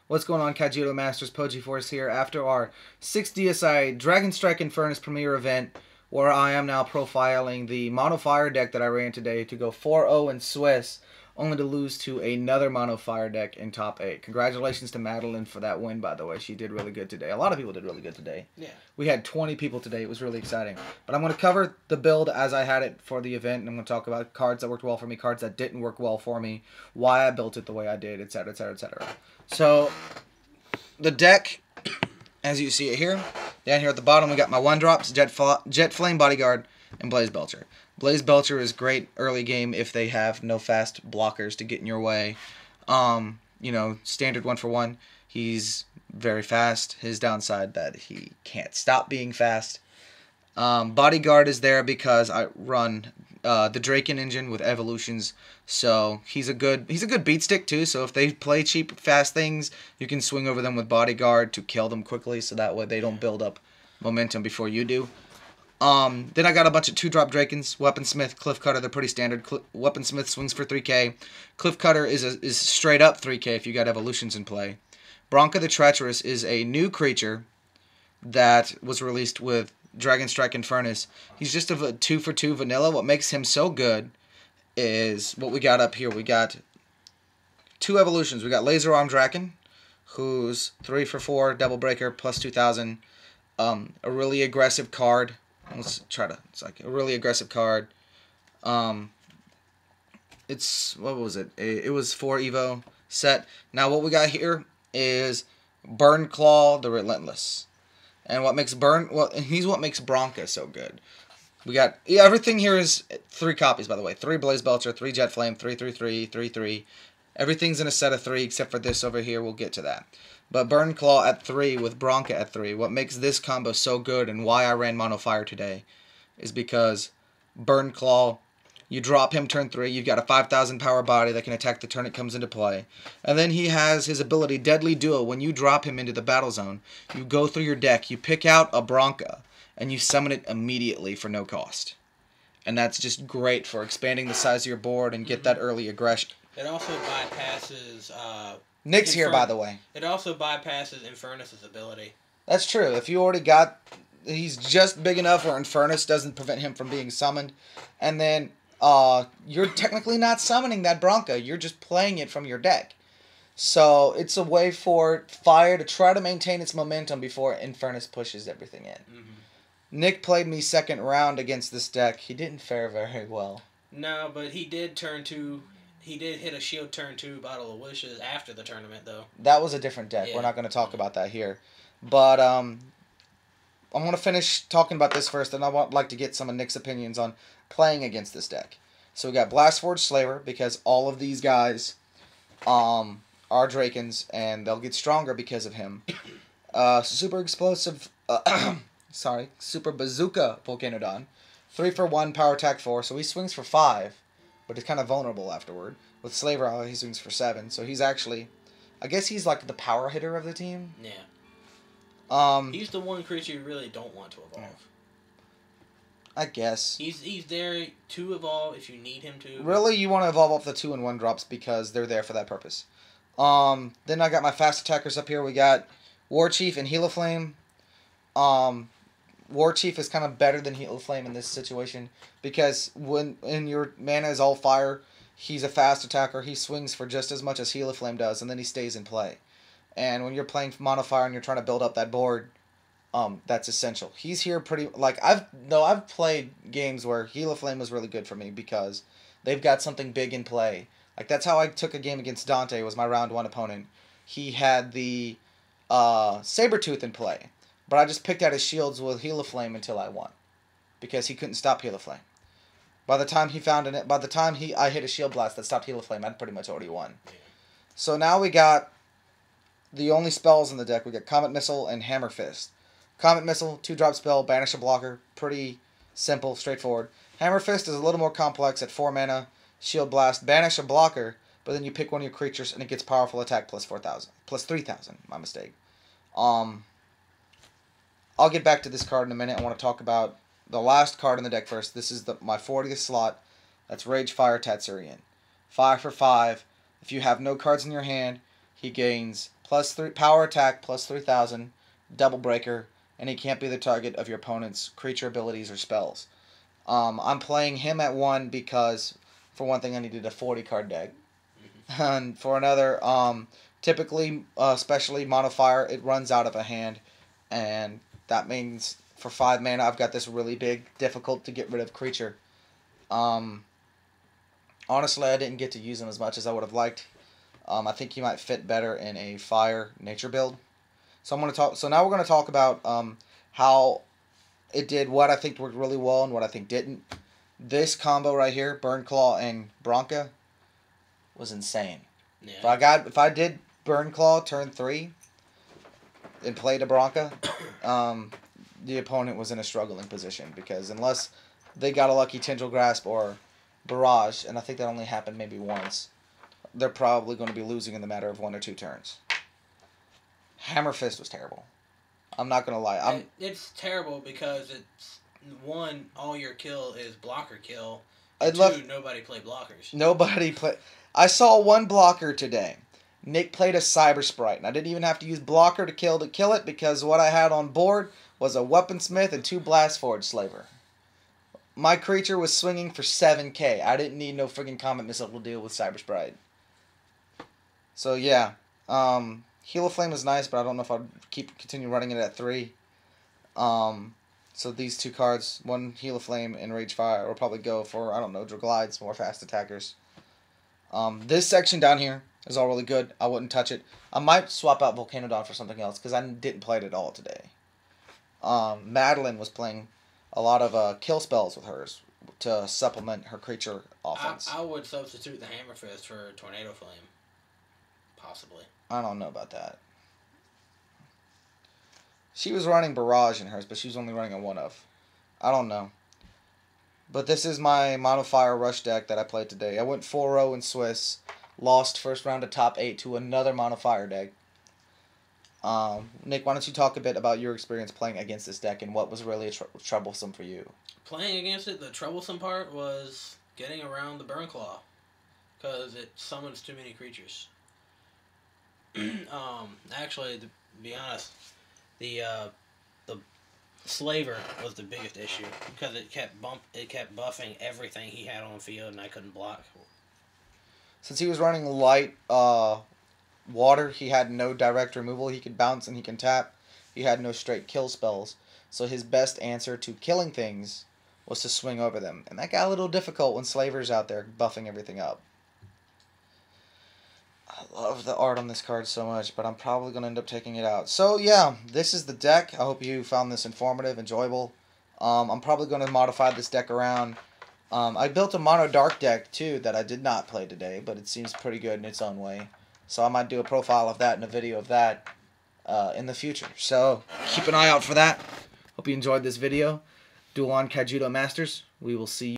What's going on, Kajudo Masters? Pogiforce here after our 6 DSI Dragon Strike Infernus Premier event, where I am now profiling the Mono Fire deck that I ran today to go 4-0 in Swiss, only to lose to another Mono Fire deck in top 8. Congratulations to Madeline for that win, by the way. She did really good today. A lot of people did really good today. Yeah. We had 20 people today. It was really exciting. But I'm going to cover the build as I had it for the event, and I'm going to talk about cards that worked well for me, cards that didn't work well for me, why I built it the way I did, etc., etc., etc. So, the deck, as you see it here, down here at the bottom, we got my 1-drops, Jet Flame Bodyguard, and Blaze Belcher. Blaze Belcher is great early game if they have no fast blockers to get in your way. You know, standard 1-for-1. He's very fast. His downside that he can't stop being fast. Bodyguard is there because I run the Draken engine with evolutions, so he's a good beat stick too. So if they play cheap fast things, you can swing over them with Bodyguard to kill them quickly, so that way they don't build up momentum before you do. Then I got a bunch of 2-drop Drakens, Weaponsmith, Cliff Cutter. They're pretty standard. Weaponsmith swings for 3k. Cliff Cutter is straight up 3k if you got evolutions in play. Bronca the Treacherous is a new creature that was released with Dragon Strike Infernus. He's just a 2-for-2 vanilla. What makes him so good is what we got up here. We got 2 evolutions. We got Laser Arm Draken, who's 3-for-4, Double Breaker, plus 2,000. A really aggressive card. Let's try to. It's like a really aggressive card. It's what was it? It was 4 Evo set. Now what we got here is Burn Claw the Relentless, and what makes he's what makes Bronca so good. We got everything here is 3 copies, by the way. 3 Blaze Belcher, 3 Jet Flame, 3-3-3, 3-3. Everything's in a set of 3 except for this over here. We'll get to that. But Burn Claw at 3 with Bronca at 3, what makes this combo so good and why I ran Mono Fire today is because Burn Claw, you drop him turn 3, you've got a 5,000 power body that can attack the turn it comes into play. And then he has his ability, Deadly Duo. When you drop him into the battle zone, you go through your deck, you pick out a Bronca, and you summon it immediately for no cost. And that's just great for expanding the size of your board and get that early aggression. It also bypasses... Nick's here, by the way. It also bypasses Infernus' ability. That's true. If you already got... He's just big enough where Infernus doesn't prevent him from being summoned. And then you're technically not summoning that Bronca. You're just playing it from your deck. So it's a way for Fire to try to maintain its momentum before Infernus pushes everything in. Nick played me second round against this deck. He didn't fare very well. No, but he did turn 2... He did hit a shield turn 2 Bottle of Wishes after the tournament, though. That was a different deck. Yeah. We're not going to talk about that here. But I'm going to finish talking about this first, and I would like to get some of Nick's opinions on playing against this deck. So we got Blastforge Slayer, because all of these guys are Drakens, and they'll get stronger because of him. Super Explosive... Super Bazooka Volcanodon. 3-for-1 Power Attack 4, so he swings for 5. But he's kind of vulnerable afterward. With Slaver, he swings for 7. So he's actually... I guess he's like the power hitter of the team. Yeah. He's the one creature you really don't want to evolve. I guess. He's there to evolve if you need him to. Really, you want to evolve off the 2 and 1 drops because they're there for that purpose. Then I got my fast attackers up here. We got War Chief and Helaflame. War Chief is kind of better than Helaflame in this situation because when your mana is all fire, he's a fast attacker. He swings for just as much as Helaflame does, and then he stays in play. And when you're playing Mono Fire and you're trying to build up that board, that's essential. He's here pretty like I've played games where Helaflame was really good for me because they've got something big in play. Like that's how I took a game against Dante. Was my round 1 opponent. He had the Sabretooth in play. But I just picked out his shields with Helaflame until I won. Because he couldn't stop Helaflame. By the time I hit a shield blast that stopped Helaflame, I'd pretty much already won. Yeah. So now we got the only spells in the deck. We got Comet Missile and Hammer Fist. Comet Missile, 2-drop spell, banish a blocker. Pretty simple, straightforward. Hammer Fist is a little more complex at 4 mana. Shield blast, banish a blocker, but then you pick one of your creatures and it gets powerful attack plus 4,000. Plus 3,000, my mistake. I'll get back to this card in a minute. I want to talk about the last card in the deck first. This is my 40th slot. That's Rage Fire Tatsurian. 5 for 5. If you have no cards in your hand, he gains +3 power attack, +3000, double breaker, and he can't be the target of your opponent's creature abilities or spells. I'm playing him at 1 because, for one thing, I needed a 40 card deck. And for another, typically, especially Mono Fire, it runs out of a hand. And that means for 5 mana, I've got this really big, difficult to get rid of creature. Honestly, I didn't get to use him as much as I would have liked. I think he might fit better in a fire nature build. So I'm going to talk. So now we're going to talk about how it did, what I think worked really well and what I think didn't. This combo right here, Burn Claw and Bronca, was insane. Yeah. If I did Burn Claw turn 3 and played a Bronca, the opponent was in a struggling position because unless they got a lucky Tendril Grasp or Barrage, and I think that only happened maybe once, they're probably going to be losing in the matter of 1 or 2 turns. Hammer Fist was terrible. I'm not going to lie. It's terrible because it's, 1, all your kill is blocker kill. I'd 2, love nobody play blockers. Nobody play. I saw one blocker today. Nick played a Cyber Sprite, and I didn't even have to use blocker to kill it because what I had on board was a Weaponsmith and 2 Blast Forge Slaver. My creature was swinging for 7k. I didn't need no friggin' Comet Missile to deal with Cyber Sprite. So yeah, Heal of Flame is nice, but I don't know if I'd continue running it at 3. So these 2 cards, 1 Heal of Flame and Rage Fire, will probably go for, I don't know, Draglides, more fast attackers. This section down here is all really good. I wouldn't touch it. I might swap out Volcanodon for something else because I didn't play it at all today. Madeline was playing a lot of kill spells with hers to supplement her creature offense. I would substitute the Hammer Fist for Tornado Flame. Possibly. I don't know about that. She was running Barrage in hers, but she was only running a 1-of. I don't know. But this is my Mono Fire Rush deck that I played today. I went 4-0 in Swiss. Lost first round of top 8 to another Mono Fire deck. Nick, why don't you talk a bit about your experience playing against this deck and what was really troublesome for you? Playing against it, the troublesome part was getting around the Burn Claw. Because it summons too many creatures. Actually, to be honest, the Slaver was the biggest issue because it kept buffing everything he had on field, and I couldn't block. Since he was running light water, he had no direct removal. He could bounce and he can tap. He had no straight kill spells. So his best answer to killing things was to swing over them, and that got a little difficult when Slaver's out there buffing everything up. I love the art on this card so much, but I'm probably going to end up taking it out. So, yeah, this is the deck. I hope you found this informative, enjoyable. I'm probably going to modify this deck around. I built a Mono Dark deck, too, that I did not play today, but it seems pretty good in its own way. So I might do a profile of that and a video of that in the future. So, keep an eye out for that. Hope you enjoyed this video. Duel on Kaijudo Masters. We will see you.